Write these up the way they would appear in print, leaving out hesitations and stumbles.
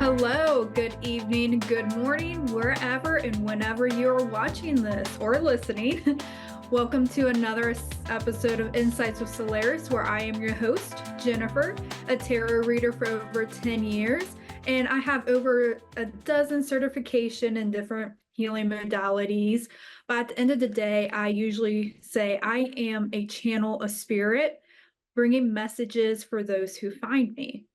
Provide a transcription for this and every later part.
Hello, good evening, good morning, wherever and whenever you're watching this or listening. Welcome to another episode of Insights with Soularis, where I am your host, Jennifer, a tarot reader for over 10 years. And I have over a dozen certification in different healing modalities. But at the end of the day, I usually say I am a channel of spirit, bringing messages for those who find me.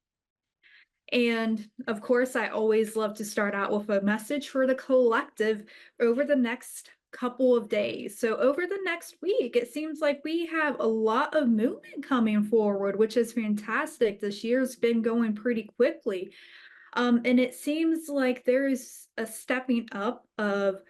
And of course, I always love to start out with a message for the collective over the next couple of days. So, over the next week, it seems like we have a lot of movement coming forward, which is fantastic. This year's been going pretty quickly. And it seems like there is a stepping up of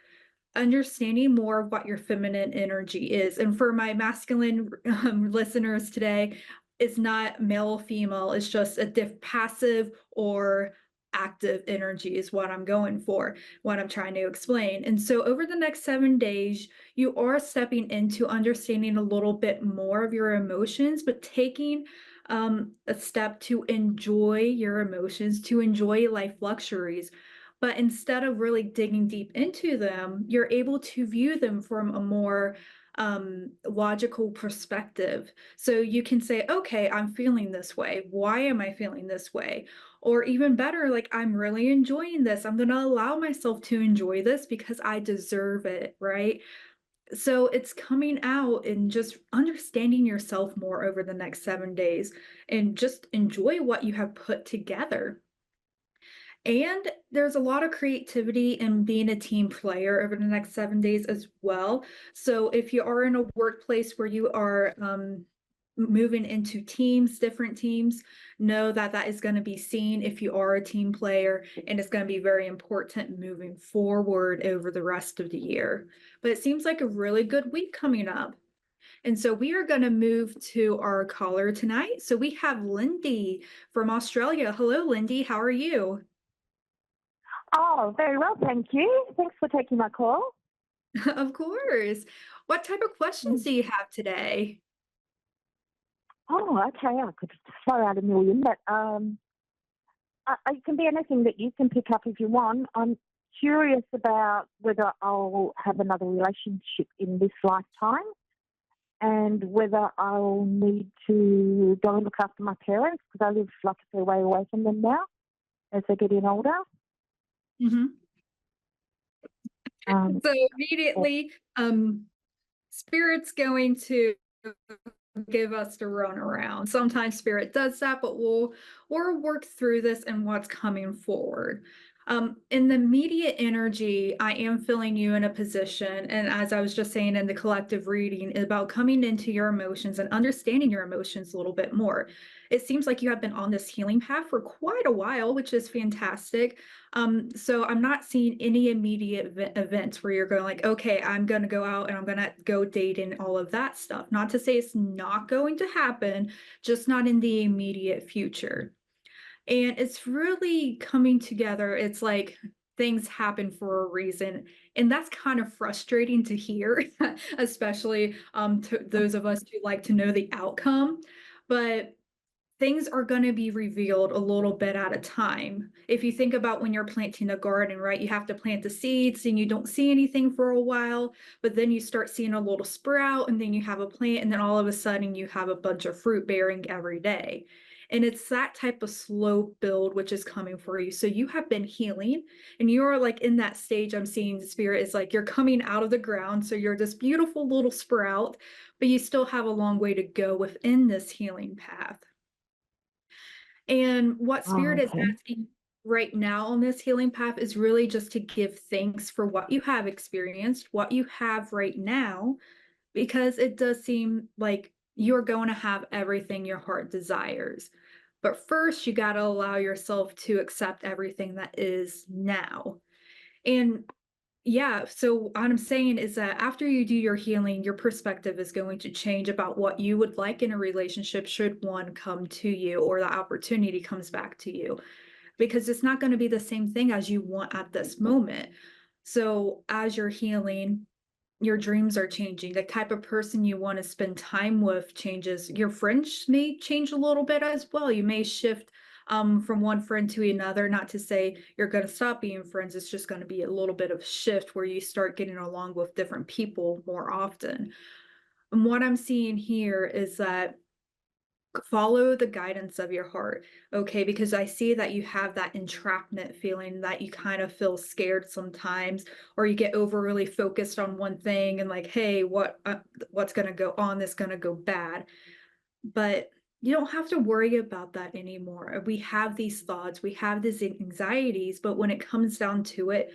understanding more of what your feminine energy is. And for my masculine listeners today, it's not male or female, it's just a passive or active energy is what I'm going for, what I'm trying to explain. And so over the next 7 days, you are stepping into understanding a little bit more of your emotions, but taking a step to enjoy your emotions, to enjoy life luxuries. But instead of really digging deep into them, you're able to view them from a more logical perspective. So you can say, okay, I'm feeling this way. Why am I feeling this way? Or even better, like, I'm really enjoying this. I'm going to allow myself to enjoy this because I deserve it, right? So it's coming out and just understanding yourself more over the next 7 days and just enjoy what you have put together. And there's a lot of creativity in being a team player over the next 7 days as well. So if you are in a workplace where you are moving into teams, different teams, know that that is going to be seen if you are a team player, and it's going to be very important moving forward over the rest of the year. But it seems like a really good week coming up. And so we are going to move to our caller tonight. So we have Lindy from Australia. Hello, Lindy. How are you? Oh, very well, thank you. Thanks for taking my call. Of course. What type of questions Mm. do you have today? Oh, okay. I could throw out a million, but it can be anything that you can pick up if you want. I'm curious about whether I'll have another relationship in this lifetime and whether I'll need to go and look after my parents because I live like a fair way away from them now as they're getting older. Mhm. Um, So immediately, spirit's going to give us the run around. Sometimes spirit does that, but we'll work through this and what's coming forward. In the immediate energy, I am feeling you in a position, and as I was just saying in the collective reading, about coming into your emotions and understanding your emotions a little bit more. It seems like you have been on this healing path for quite a while, which is fantastic. So I'm not seeing any immediate events where you're going like, okay, I'm going to go out and I'm going to go date and all of that stuff. Not to say it's not going to happen, just not in the immediate future. And it's really coming together. It's like things happen for a reason. And that's kind of frustrating to hear, especially to those of us who like to know the outcome. But things are going to be revealed a little bit at a time. If you think about when you're planting a garden, right, you have to plant the seeds and you don't see anything for a while, but then you start seeing a little sprout and then you have a plant and then all of a sudden you have a bunch of fruit bearing every day. And it's that type of slow build which is coming for you. So you have been healing and you're like in that stage. I'm seeing the spirit is like you're coming out of the ground. So you're this beautiful little sprout, but you still have a long way to go within this healing path. And what oh, spirit is okay. asking right now on this healing path is really just to give thanks for what you have experienced, what you have right now, because it does seem like you're going to have everything your heart desires. But first, you got to allow yourself to accept everything that is now. And yeah, so what I'm saying is that after you do your healing, your perspective is going to change about what you would like in a relationship should one come to you or the opportunity comes back to you, because it's not going to be the same thing as you want at this moment. So as you're healing, your dreams are changing. The type of person you want to spend time with changes. Your friends may change a little bit as well. You may shift from one friend to another. Not to say you're going to stop being friends, it's just going to be a little bit of shift where you start getting along with different people more often. And what I'm seeing here is that follow the guidance of your heart, okay? Because I see that you have that entrapment feeling, that you kind of feel scared sometimes, or you get overly focused on one thing and like, hey, what's going to go on, this going to go bad. But you don't have to worry about that anymore. We have these thoughts, we have these anxieties, but when it comes down to it,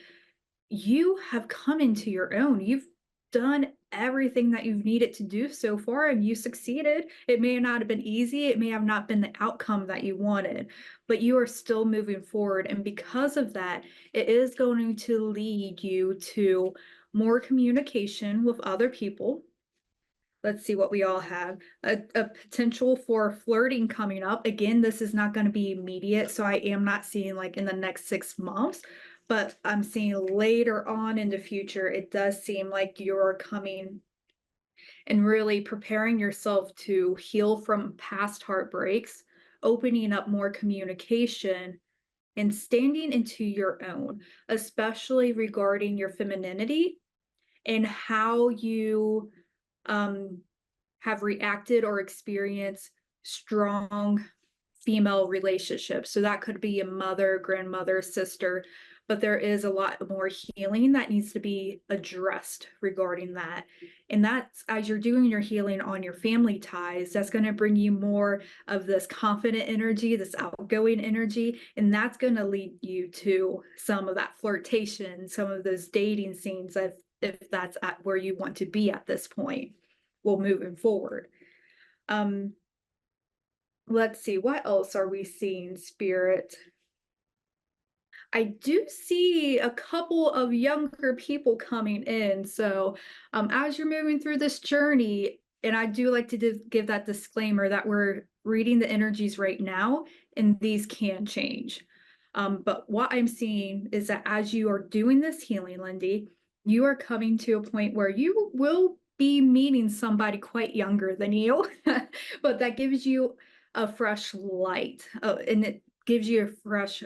you have come into your own. You've done everything that you've needed to do so far, and you succeeded. It may not have been easy, it may have not been the outcome that you wanted, but you are still moving forward. And because of that, it is going to lead you to more communication with other people. Let's see what we all have. A potential for flirting coming up. Again, this is not going to be immediate, so I am not seeing like in the next 6 months, but I'm seeing later on in the future, it does seem like you're coming and really preparing yourself to heal from past heartbreaks, opening up more communication, and standing into your own, especially regarding your femininity and how you um have reacted or experienced strong female relationships. So that could be a mother, grandmother, sister, but there is a lot more healing that needs to be addressed regarding that. And that's as you're doing your healing on your family ties, that's going to bring you more of this confident energy, this outgoing energy, and that's going to lead you to some of that flirtation, some of those dating scenes if that's at where you want to be at this point. Well, moving forward. Um, let's see, what else are we seeing, Spirit? I do see a couple of younger people coming in. So, as you're moving through this journey, and I do like to give that disclaimer that we're reading the energies right now, and these can change. But what I'm seeing is that as you are doing this healing, Lindy, you are coming to a point where you will be meeting somebody quite younger than you, but that gives you a fresh light, and it gives you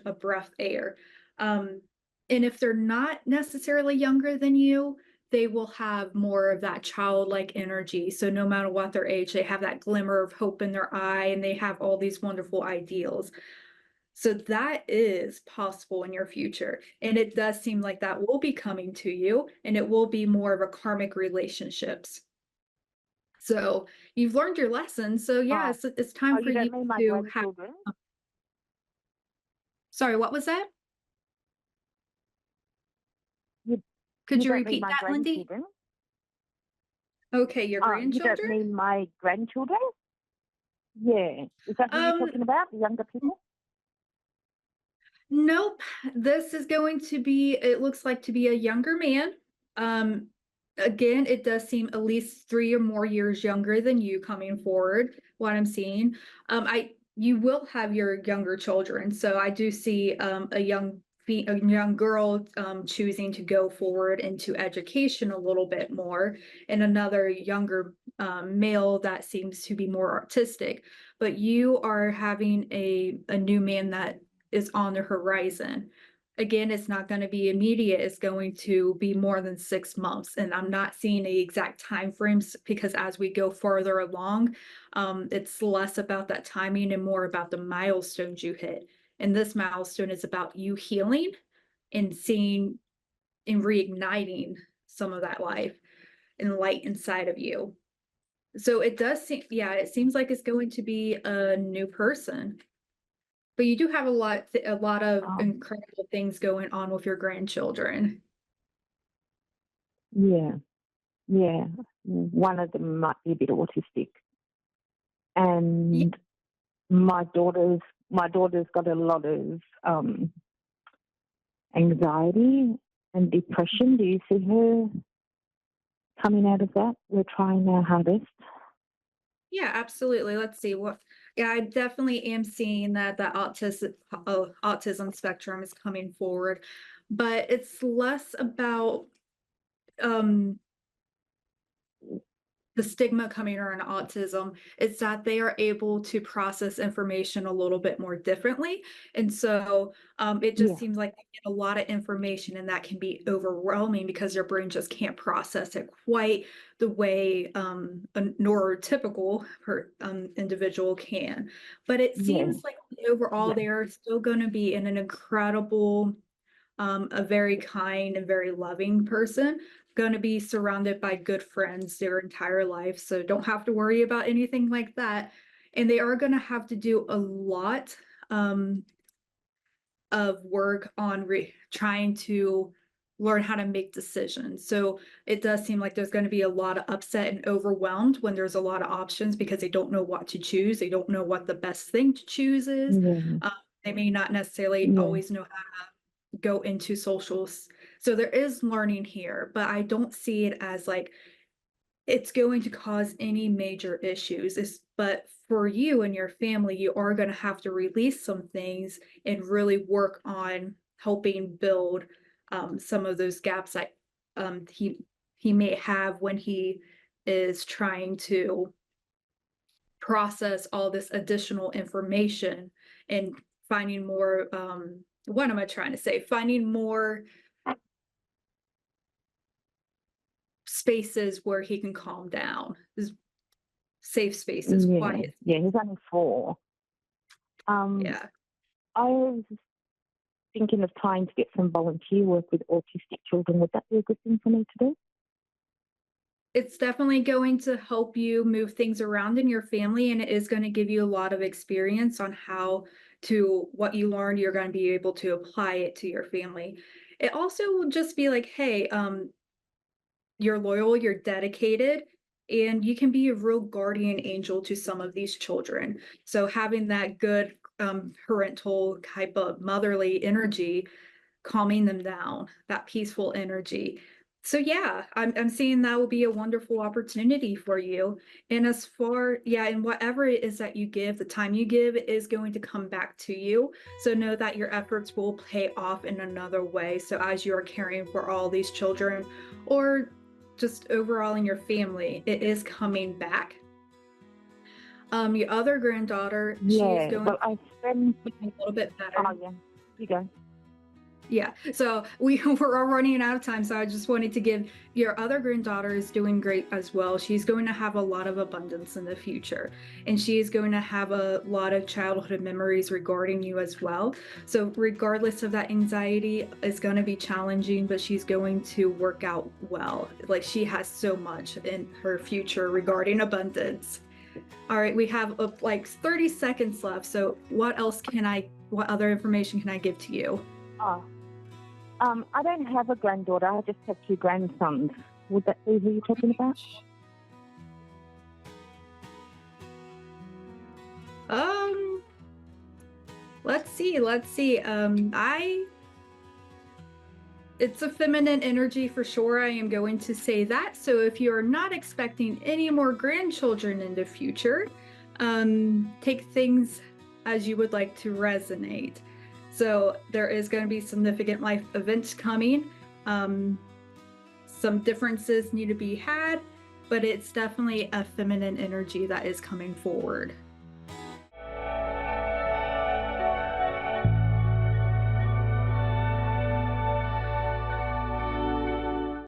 a breath air. Um, and if they're not necessarily younger than you, they will have more of that childlike energy. So no matter what their age, they have that glimmer of hope in their eye and they have all these wonderful ideals. So that is possible in your future. And it does seem like that will be coming to you, and it will be more of a karmic relationships. So you've learned your lesson. So yeah, Oh, it's time for you you don't mean my to have. grandchildren? Sorry, what was that? You, Could you you don't mean repeat my that, Lindy? grandchildren? Okay, your Oh, you don't grandchildren? mean my grandchildren? Yeah. Is that who you're Um, talking about, the younger people? nope. This is going to be, it looks like to be a younger man. Um, again, it does seem at least 3 or more years younger than you coming forward, what I'm seeing. You will have your younger children. So I do see a young girl choosing to go forward into education a little bit more, and another younger male that seems to be more artistic. But you are having a new man that is on the horizon. Again, it's not going to be immediate. It's going to be more than 6 months. And I'm not seeing the exact time frames because as we go further along, it's less about that timing and more about the milestones you hit. And this milestone is about you healing and seeing and reigniting some of that life and light inside of you. So it does seem, yeah, it seems like it's going to be a new person. But you do have a lot of Oh, incredible things going on with your grandchildren. yeah, yeah. One of them might be a bit autistic, Yeah, and my daughter's got a lot of anxiety and depression. Do you see her coming out of that? We're trying our hardest. yeah, absolutely. Let's see what. Yeah, I definitely am seeing that the autism spectrum is coming forward, but it's less about um the stigma coming around autism is that they are able to process information a little bit more differently. And so it just Yeah, seems like they get a lot of information and that can be overwhelming because their brain just can't process it quite the way a neurotypical individual can. But it yeah, seems like overall yeah, they are still going to be in an incredible a very kind and very loving person, going to be surrounded by good friends their entire life. So don't have to worry about anything like that. And they are going to have to do a lot um, of work on trying to learn how to make decisions. So it does seem like there's going to be a lot of upset and overwhelmed when there's a lot of options because they don't know what to choose. They don't know what the best thing to choose is. yeah, Um, they may not necessarily yeah, always know how go into socials. So there is learning here, but I don't see it as like it's going to cause any major issues. But for you and your family, you are going to have to release some things and really work on helping build some of those gaps that he may have when he is trying to process all this additional information and finding more what am I trying to say? Finding more spaces where he can calm down, safe spaces, yeah, quiet. yeah. He's only 4. Um, Yeah. I was thinking of trying to get some volunteer work with autistic children. Would that be a good thing for me to do? It's definitely going to help you move things around in your family, and it is going to give you a lot of experience on how to what you learned, you're going to be able to apply it to your family. It also will just be like, hey, you're loyal, you're dedicated, and you can be a real guardian angel to some of these children. So having that good parental type of motherly energy, calming them down, that peaceful energy. So yeah, I'm seeing that will be a wonderful opportunity for you. And as far, yeah, and whatever it is that you give, the time you give is going to come back to you. So know that your efforts will pay off in another way. So as you are caring for all these children or just overall in your family, it is coming back. Your other granddaughter, she's Yeah. going Well, I spend. to be a little bit better. Oh, yeah. You go. Yeah, so we're all running out of time, so I just wanted to give your other granddaughter is doing great as well. She's going to have a lot of abundance in the future, and she is going to have a lot of childhood memories regarding you as well. So regardless of that anxiety, it's going to be challenging, but she's going to work out well. Like she has so much in her future regarding abundance. All right, we have like 30 seconds left. So what other information can I give to you? Oh. I don't have a granddaughter. I just have 2 grandsons. Would that be who you're talking about? Um, let's see. It's a feminine energy for sure. I am going to say that. So if you're not expecting any more grandchildren in the future, take things as you would like to resonate. So there is going to be significant life events coming. Some differences need to be had, but it's definitely a feminine energy that is coming forward.